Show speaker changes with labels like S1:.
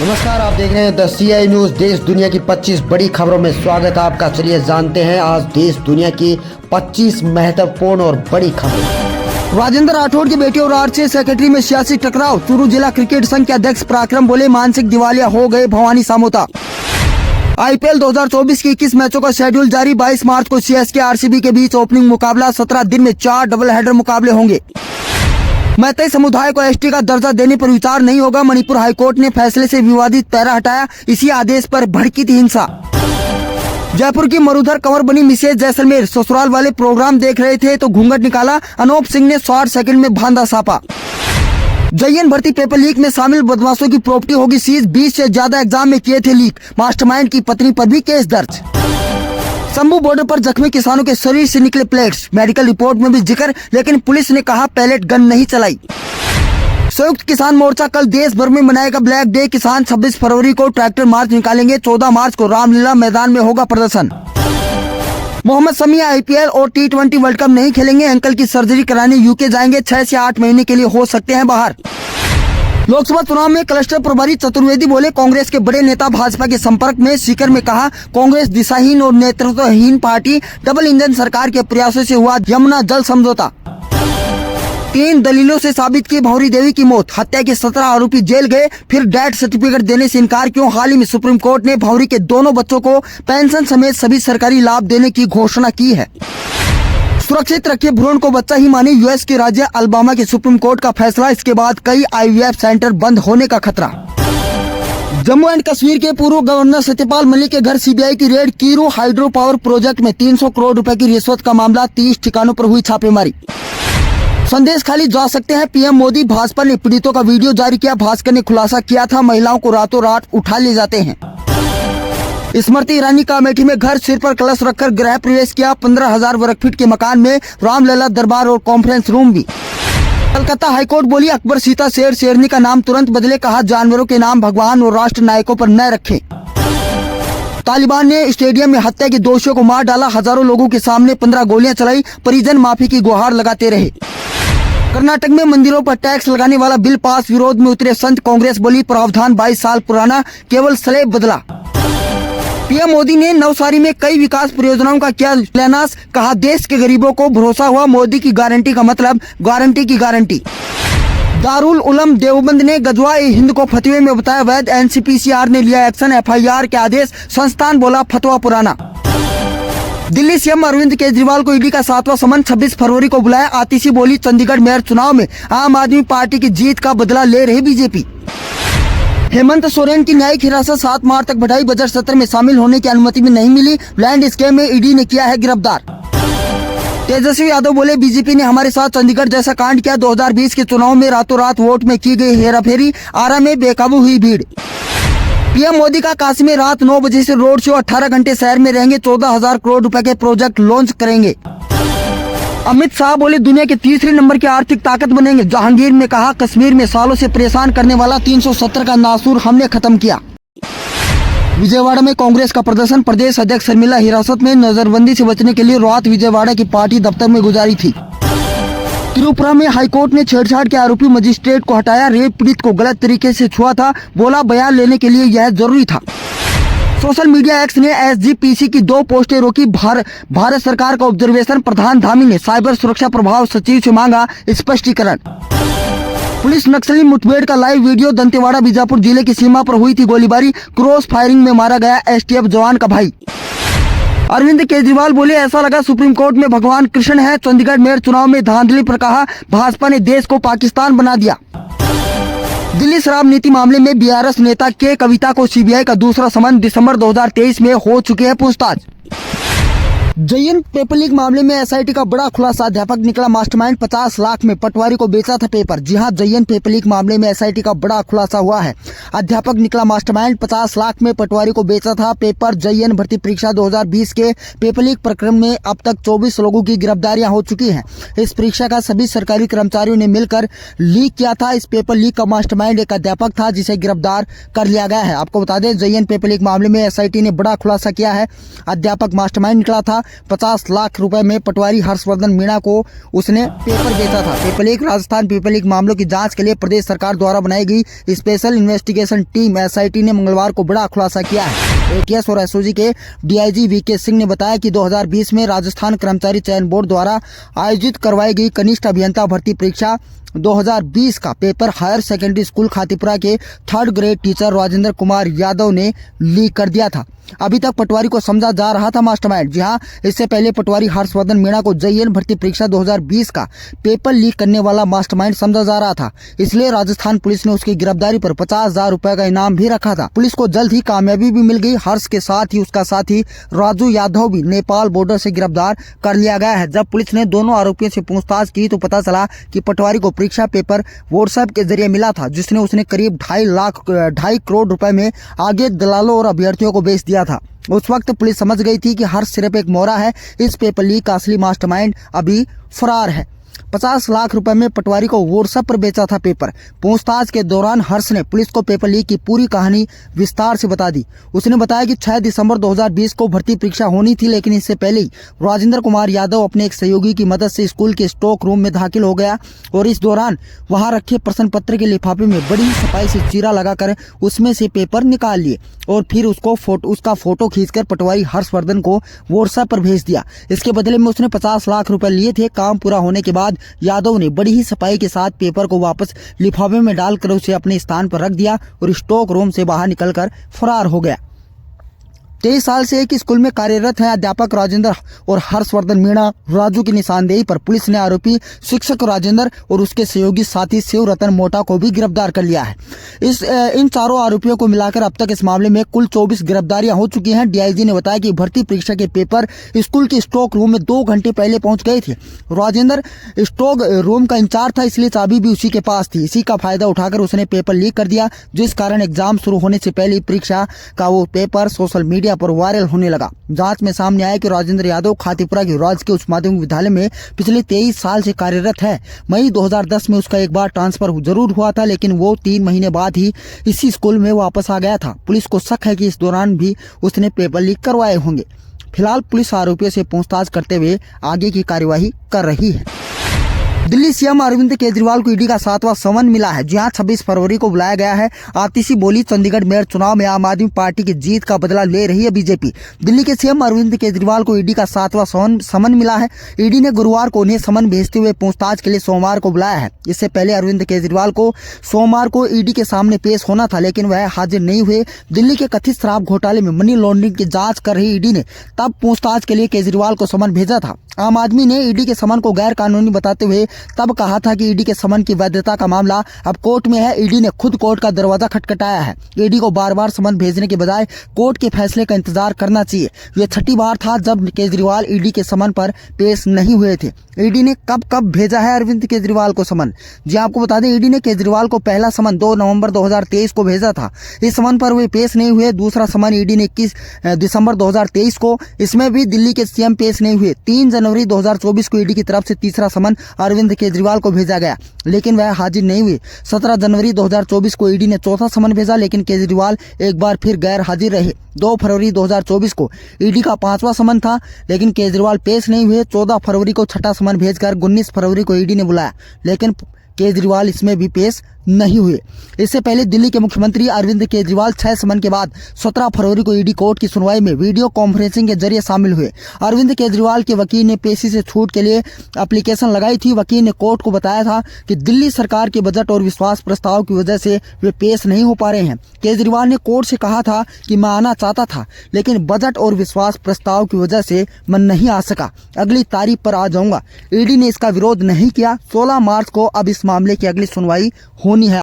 S1: नमस्कार, आप देख रहे हैं द CI न्यूज। देश दुनिया की 25 बड़ी खबरों में स्वागत है आपका। चलिए जानते हैं आज देश दुनिया की 25 महत्वपूर्ण और बड़ी खबरें।
S2: राजेंद्र राठौड़ की बेटी और आरसीए सेक्रेटरी में सियासी टकराव। चूरू जिला क्रिकेट संघ के अध्यक्ष पराक्रम बोले मानसिक दिवालिया हो गए भवानी सामोता। IPL 2024 की 21 मैचों का शेड्यूल जारी। 22 मार्च को CSK RCB के बीच ओपनिंग मुकाबला। 17 दिन में 4 डबल हेडर मुकाबले होंगे। मैतेई समुदाय को ST का दर्जा देने पर विचार नहीं होगा। मणिपुर हाईकोर्ट ने फैसले से विवादित पैरा हटाया। इसी आदेश पर भड़की थी हिंसा। जयपुर की मरुधर कंवर बनी मिसेज जैसलमेर। ससुराल वाले प्रोग्राम देख रहे थे तो घूंघट निकाला। अनूप सिंह ने 60 सेकंड में बांधा सापा। JN भर्ती पेपर लीक में शामिल बदमाशों की प्रॉपर्टी होगी सीज। 20 से ज्यादा एग्जाम में किए थे लीक। मास्टरमाइंड की पत्नी पर भी केस दर्ज। शंभू बॉर्डर पर जख्मी किसानों के शरीर से निकले प्लेट्स। मेडिकल रिपोर्ट में भी जिक्र, लेकिन पुलिस ने कहा पैलेट गन नहीं चलाई। संयुक्त किसान मोर्चा कल देश भर में मनाएगा ब्लैक डे। किसान 26 फरवरी को ट्रैक्टर मार्च निकालेंगे। 14 मार्च को रामलीला मैदान में होगा प्रदर्शन। मोहम्मद शमी IPL और T20 वर्ल्ड कप नहीं खेलेंगे। अंकल की सर्जरी कराने UK जाएंगे। 6 से 8 महीने के लिए हो सकते हैं बाहर। लोकसभा चुनाव में क्लस्टर प्रभारी चतुर्वेदी बोले कांग्रेस के बड़े नेता भाजपा के संपर्क में। सीकर में कहा कांग्रेस दिशाहीन और नेतृत्वहीन पार्टी। डबल इंजन सरकार के प्रयासों से हुआ यमुना जल समझौता। 3 दलीलों से साबित की भौरी देवी की मौत। हत्या के 17 आरोपी जेल गए, फिर डेथ सर्टिफिकेट देने से इनकार क्यों? हाल ही में सुप्रीम कोर्ट ने भौरी के दोनों बच्चों को पेंशन समेत सभी सरकारी लाभ देने की घोषणा की है। सुरक्षित रखे भ्रूण को बच्चा ही माने US के राज्य अलबामा के सुप्रीम कोर्ट का फैसला। इसके बाद कई IVF सेंटर बंद होने का खतरा। जम्मू एंड कश्मीर के पूर्व गवर्नर सत्यपाल मलिक के घर CBI की red. Kiru hydro power project में 300 करोड़ रुपए की रिश्वत का मामला। 30 ठिकानों पर हुई छापेमारी। संदेश खाली जा सकते हैं PM मोदी। भाजपा ने पीड़ितों का वीडियो जारी किया। भास्कर ने खुलासा किया था महिलाओं को रातों रात उठा ले जाते हैं। स्मृति ईरानी का अमेठी में घर, सिर पर कलश रखकर गृह प्रवेश किया। 15,000 वर्ग फीट के मकान में रामलला दरबार और कॉन्फ्रेंस रूम भी। कलकत्ता हाईकोर्ट बोली अकबर सीता शेर शेरनी का नाम तुरंत बदले। कहा जानवरों के नाम भगवान और राष्ट्र नायकों पर न रखें। तालिबान ने स्टेडियम में हत्या के दोषियों को मार डाला। हजारों लोगों के सामने 15 गोलियां चलाई। परिजन माफी की गुहार लगाते रहे। कर्नाटक में मंदिरों पर टैक्स लगाने वाला बिल पास। विरोध में उतरे संत। कांग्रेस बोली प्रावधान 22 साल पुराना, केवल स्लैब बदला। PM मोदी ने नवसारी में कई विकास परियोजनाओं का किया शिलान्यास। कहा देश के गरीबों को भरोसा हुआ। मोदी की गारंटी का मतलब गारंटी की गारंटी। दारुल उलम देवबंद ने गजवा ए हिंद को फतवे में बताया वैध। NCPCR ने लिया एक्शन। FIR के आदेश। संस्थान बोला फतवा पुराना। दिल्ली CM अरविंद केजरीवाल को ED का 7वां समन। 26 फरवरी को बुलाया। आतिशी बोली चंडीगढ़ मेयर चुनाव में आम आदमी पार्टी की जीत का बदला ले रही BJP। हेमंत सोरेन की न्यायिक हिरासत 7 मार्च तक बढ़ाई। बजट सत्र में शामिल होने की अनुमति भी नहीं मिली। लैंड स्कैम में ED ने किया है गिरफ्तार। तेजस्वी यादव बोले BJP ने हमारे साथ चंडीगढ़ जैसा कांड किया। 2020 के चुनाव में रातों रात वोट में की गई हेराफेरी। आरा में बेकाबू हुई भीड़। PM मोदी का काशी में रात 9 बजे से रोड शो। 18 घंटे शहर में रहेंगे। 14,000 करोड़ रुपए के प्रोजेक्ट लॉन्च करेंगे। अमित शाह बोले दुनिया के तीसरे नंबर की आर्थिक ताकत बनेंगे। जहांगीर ने कहा कश्मीर में सालों से परेशान करने वाला 370 का नासूर हमने खत्म किया। विजयवाड़ा में कांग्रेस का प्रदर्शन। प्रदेश अध्यक्ष शर्मिला हिरासत में। नजरबंदी से बचने के लिए रात विजयवाड़ा की पार्टी दफ्तर में गुजारी थी। त्रिपुरा में हाईकोर्ट ने छेड़छाड़ के आरोपी मजिस्ट्रेट को हटाया। रेप पीड़ित को गलत तरीके से छुआ था। बोला बयान लेने के लिए यह जरूरी था। सोशल मीडिया एक्स ने SGPC की 2 पोस्टें रोकी। भारत सरकार का ऑब्जर्वेशन। प्रधान धामी ने साइबर सुरक्षा प्रभाव सचिव से मांगा स्पष्टीकरण। पुलिस नक्सली मुठभेड़ का लाइव वीडियो। दंतेवाड़ा बीजापुर जिले की सीमा पर हुई थी गोलीबारी। क्रॉस फायरिंग में मारा गया STF जवान का भाई। अरविंद केजरीवाल बोले ऐसा लगा सुप्रीम कोर्ट में भगवान कृष्ण है। चंडीगढ़ मेयर चुनाव में धांधली पर कहा भाजपा ने देश को पाकिस्तान बना दिया। दिल्ली शराब नीति मामले में BRS नेता के कविता को CBI का दूसरा समन। दिसंबर 2023 में हो चुके हैं पूछताछ। JN पेपर लीक मामले में SIT का बड़ा खुलासा। अध्यापक निकला मास्टरमाइंड। 50 लाख में पटवारी को बेचा था पेपर। जी हां, JN पेपर लीक मामले में SIT का बड़ा खुलासा हुआ है। अध्यापक निकला मास्टरमाइंड। 50 लाख में पटवारी को बेचा था पेपर। JN भर्ती परीक्षा 2020 के पेपर लीक प्रकरण में अब तक 24 लोगों की गिरफ्तारियां हो चुकी हैं। इस परीक्षा का सभी सरकारी कर्मचारियों ने मिलकर लीक किया था। इस पेपर लीक का मास्टरमाइंड एक अध्यापक था जिसे गिरफ्तार कर लिया गया है। आपको बता दें JN पेपर लीक मामले में SIT ने बड़ा खुलासा किया है। अध्यापक मास्टरमाइंड निकला था। 50 लाख रुपए में पटवारी हर्षवर्धन मीणा को उसने पेपर बेचा था। Paper leak Rajasthan paper leak मामलों की जांच के लिए प्रदेश सरकार द्वारा बनाई गई स्पेशल इन्वेस्टिगेशन टीम SIT ने मंगलवार को बड़ा खुलासा किया है। ATS और SOG के DIG VK सिंह ने बताया कि 2020 में राजस्थान कर्मचारी चयन बोर्ड द्वारा आयोजित करवाई गई कनिष्ठ अभियंता भर्ती परीक्षा 2020 का paper higher secondary school Khatipura के 3rd grade teacher Rajendra Kumar Yadav ने लीक कर दिया था। अभी तक पटवारी को समझा जा रहा था मास्टरमाइंड। जी हां, इससे पहले पटवारी हर्षवर्धन मीणा को JEN भर्ती परीक्षा 2020 का पेपर लीक करने वाला मास्टरमाइंड समझा जा रहा था। इसलिए राजस्थान पुलिस ने उसकी गिरफ्तारी पर 50,000 रुपए का इनाम भी रखा था। पुलिस को जल्द ही कामयाबी भी मिल गई। हर्ष के साथ ही उसका साथी राजू यादव भी नेपाल बॉर्डर से गिरफ्तार कर लिया गया है। जब पुलिस ने दोनों आरोपियों से पूछताछ की तो पता चला कि पटवारी को परीक्षा पेपर व्हाट्सएप के जरिए मिला था, जिसने उसने करीब 2.5 करोड़ रुपए में आगे दलालों और अभ्यर्थियों को बेच दिया था। उस वक्त पुलिस समझ गई थी कि हर्ष सिर्फ एक मोहरा है। इस पेपर लीक का असली मास्टरमाइंड अभी फरार है। 50 लाख रुपए में पटवारी को व्हाट्सएप पर बेचा था पेपर। पूछताछ के दौरान हर्ष ने पुलिस को पेपर लीक की पूरी कहानी विस्तार से बता दी। उसने बताया कि 6 दिसंबर 2020 को भर्ती परीक्षा होनी थी, लेकिन इससे पहले ही राजेंद्र कुमार यादव अपने एक सहयोगी की मदद से स्कूल के स्टॉक रूम में दाखिल हो गया और इस दौरान वहां रखे प्रश्न पत्र के लिफाफे में बड़ी सफाई से चीरा लगाकर उसमें से पेपर निकाल लिए और फिर उसका फोटो खींचकर पटवारी हर्षवर्धन को व्हाट्सएप पर भेज दिया। इसके बदले में उसने 50 लाख रुपए लिए थे। काम पूरा होने के बाद यादव ने बड़ी ही सफाई के साथ पेपर को वापस लिफाफे में डालकर उसे अपने स्थान पर रख दिया और स्टॉक रूम से बाहर निकलकर फरार हो गया। 23 साल से एक स्कूल में कार्यरत हैं अध्यापक राजेंद्र और हर्षवर्धन मीणा राजू की निशानदेही पर पुलिस ने आरोपी शिक्षक राजेंद्र और उसके सहयोगी साथी शिव रतन मोटा को भी गिरफ्तार कर लिया है। इन चारों आरोपियों को मिलाकर अब तक इस मामले में कुल 24 गिरफ्तारियां हो चुकी हैं। DIG ने बताया कि भर्ती परीक्षा के पेपर स्कूल के स्टॉक रूम में 2 घंटे पहले पहुंच गए थे। राजेंद्र स्टॉक रूम का इंचार्ज था, इसलिए चाबी भी उसी के पास थी। इसी का फायदा उठाकर उसने पेपर लीक कर दिया, जिस कारण एग्जाम शुरू होने से पहले परीक्षा का वो पेपर सोशल मीडिया पर वायरल होने लगा। जांच में सामने आया कि राजेंद्र यादव खातीपुरा के राजकीय उच्च माध्यमिक विद्यालय में पिछले 23 साल से कार्यरत है। मई 2010 में उसका एक बार ट्रांसफर जरूर हुआ था, लेकिन वो 3 महीने बाद ही इसी स्कूल में वापस आ गया था। पुलिस को शक है कि इस दौरान भी उसने पेपर लीक करवाए होंगे। फिलहाल पुलिस आरोपियों से पूछताछ करते हुए आगे की कार्यवाही कर रही है। दिल्ली CM अरविंद केजरीवाल को ईडी का 7वां समन मिला है। जी हां, 26 फरवरी को बुलाया गया है। आतिशी बोली चंडीगढ़ मेयर चुनाव में आम आदमी पार्टी की जीत का बदला ले रही है बीजेपी। दिल्ली के CM अरविंद केजरीवाल को ईडी का 7वां समन मिला है। ईडी ने गुरुवार को उन्हें समन भेजते हुए पूछताछ के लिए सोमवार को बुलाया है। इससे पहले अरविंद केजरीवाल को सोमवार को ईडी के सामने पेश होना था, लेकिन वह हाजिर नहीं हुए। दिल्ली के कथित शराब घोटाले में मनी लॉन्ड्रिंग की जांच कर रही ईडी ने तब पूछताछ के लिए केजरीवाल को समन भेजा था। आम आदमी ने ईडी के समन को गैर कानूनी बताते हुए तब कहा था कि ईडी के समन की वैधता का मामला अब कोर्ट में है। ईडी ने खुद कोर्ट का दरवाजा खटखटाया है। ईडी को बार बार समन भेजने के बजाय कोर्ट के फैसले का इंतजार करना चाहिए। यह 6ठी बार था जब केजरीवाल ईडी के समन पर पेश नहीं हुए थे। ईडी ने कब भेजा है अरविंद केजरीवाल को समन? जी आपको बता दें, ईडी ने केजरीवाल को पहला समन 2 नवंबर 2023 को भेजा था। इस समन पर वे पेश नहीं हुए। दूसरा समन ईडी ने 21 दिसंबर 2023 को, इसमें भी दिल्ली के CM पेश नहीं हुए। 3 जनवरी 2024 को ईडी की तरफ से तीसरा समन अरविंद केजरीवाल को भेजा गया, लेकिन वह हाजिर नहीं हुए। 17 जनवरी 2024 को ईडी ने चौथा समन भेजा, लेकिन केजरीवाल एक बार फिर गैर हाजिर रहे। 2 फरवरी 2024 को ईडी का 5वां समन था, लेकिन केजरीवाल पेश नहीं हुए। 14 फरवरी को 6ठा समन भेजकर 19 फरवरी को ईडी ने बुलाया, लेकिन केजरीवाल इसमें भी पेश नहीं हुए। इससे पहले दिल्ली के मुख्यमंत्री अरविंद केजरीवाल 6 समन के बाद 17 फरवरी को ईडी कोर्ट की सुनवाई में वीडियो कॉन्फ्रेंसिंग के जरिए शामिल हुए। अरविंद केजरीवाल के वकील ने पेशी से छूट के लिए एप्लीकेशन लगाई थी। वकील ने कोर्ट को बताया था कि दिल्ली सरकार के बजट और विश्वास प्रस्ताव की वजह से वे पेश नहीं हो पा रहे हैं। केजरीवाल ने कोर्ट से कहा था कि मैं आना चाहता था, लेकिन बजट और विश्वास प्रस्ताव की वजह से मैं नहीं आ सका। अगली तारीख पर आ जाऊंगा। ईडी ने इसका विरोध नहीं किया। 16 मार्च को अब इस मामले की अगली सुनवाई होनी है।